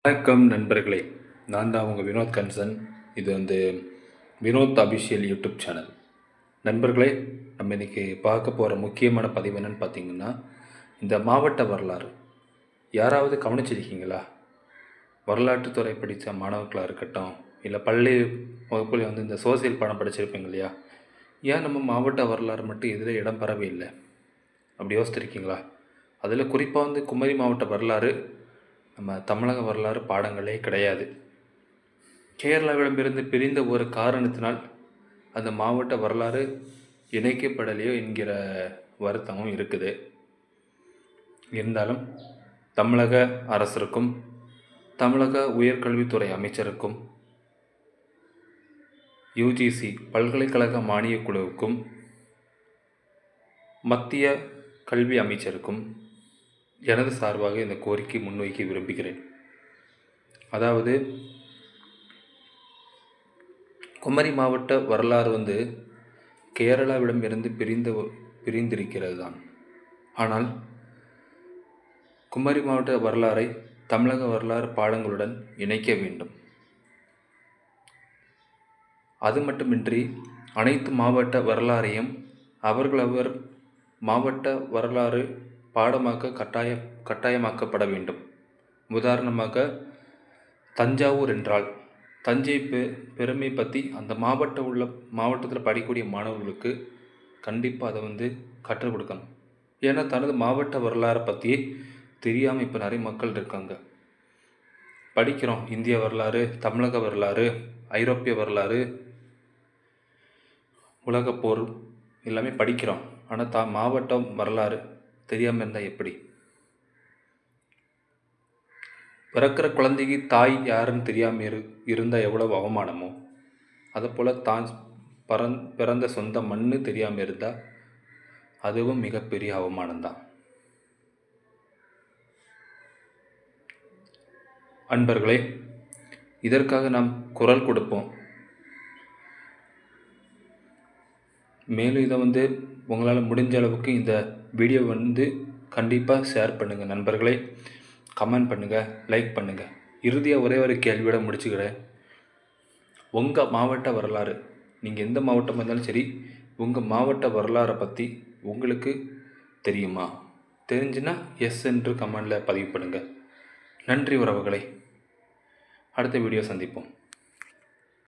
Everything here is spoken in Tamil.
வணக்கம் நண்பர்களே, நான் தான் உங்கள் வினோத் கன்சன். இது வினோத் அபிஷியல் யூடியூப் சேனல். நண்பர்களே, நம்ம இன்றைக்கி பார்க்க போகிற முக்கியமான பதிவு என்னென்னு பார்த்தீங்கன்னா, இந்த மாவட்ட வரலாறு யாராவது கவனிச்சிருக்கீங்களா? வரலாற்றுத்துறை படித்த மாணவர்களாக இருக்கட்டும், இல்லை பள்ளி வகுப்பில் இந்த சோசியல் பாடம் படிச்சிருப்பீங்க இல்லையா? ஏன் நம்ம மாவட்ட வரலாறு மட்டும் இதில் இடம் பெறவே இல்லை? அப்படி யோசிச்சிருக்கீங்களா? அதில் குறிப்பாக குமரி மாவட்ட வரலாறு நம்ம தமிழக வரலாறு பாடங்களே கிடையாது. கேரளாவிடமிருந்து பிரிந்த ஒரு காரணத்தினால் அந்த மாவட்ட வரலாறு இணைக்கப்படலையோ என்கிற வருத்தமும் இருக்குது. இருந்தாலும் தமிழக அரசருக்கும் தமிழக உயர்கல்வித்துறை அமைச்சருக்கும் யுஜிசி பல்கலைக்கழக மானியக் குழுவுக்கும் மத்திய கல்வி அமைச்சருக்கும் எனது சார்பாக இந்த கோரிக்கை முன்வைக்க விரும்புகிறேன். அதாவது குமரி மாவட்ட வரலாறு கேரளாவிடம் இருந்து பிரிந்திருக்கிறது தான். ஆனால் குமரி மாவட்ட வரலாறை தமிழக வரலாறு பாடங்களுடன் இணைக்க வேண்டும். அது மட்டுமின்றி அனைத்து மாவட்ட வரலாறையும் அவர்களவர் மாவட்ட வரலாறு பாடமாக்க கட்டாயமாக்கப்பட வேண்டும். உதாரணமாக தஞ்சாவூர் என்றால் தஞ்சை பெருமை பற்றி அந்த மாவட்டத்தில் படிக்கக்கூடிய மாணவர்களுக்கு கண்டிப்பாக அதை கற்றுக் கொடுக்கணும். ஏன்னா தனது மாவட்ட வரலாறை பற்றி தெரியாமல் இப்போ நிறைய மக்கள் இருக்காங்க. படிக்கிறோம் இந்திய வரலாறு, தமிழக வரலாறு, ஐரோப்பிய வரலாறு, உலகப்போர் எல்லாமே படிக்கிறோம். ஆனால் மாவட்டம் வரலாறு தெரியாமல் இருந்தால் எப்படி? பிறக்கிற குழந்தைக்கு தாய் யாருன்னு தெரியாமல் இருந்தால் எவ்வளவு அவமானமோ, அதுபோல் தான் பிறந்த சொந்த மண்ணு தெரியாமல் இருந்தால் அதுவும் மிகப்பெரிய அவமானம்தான். அன்பர்களே, இதற்காக நாம் குரல் கொடுப்போம். மேலும் இதை உங்களால் முடிஞ்ச அளவுக்கு இந்த வீடியோ கண்டிப்பாக ஷேர் பண்ணுங்கள் நண்பர்களே. கமெண்ட் பண்ணுங்கள், லைக் பண்ணுங்கள். இறுதியாக ஒரே ஒரு கேள்வியோட முடிச்சுக்கிறேன். உங்கள் மாவட்ட வரலாறு, நீங்கள் எந்த மாவட்டமாக இருந்தாலும் சரி, உங்கள் மாவட்ட வரலாறை பற்றி உங்களுக்கு தெரியுமா? தெரிஞ்சுன்னா எஸ் என்று கமெண்டில் பதிவு பண்ணுங்கள். நன்றி உறவுகளை. அடுத்த வீடியோ சந்திப்போம்.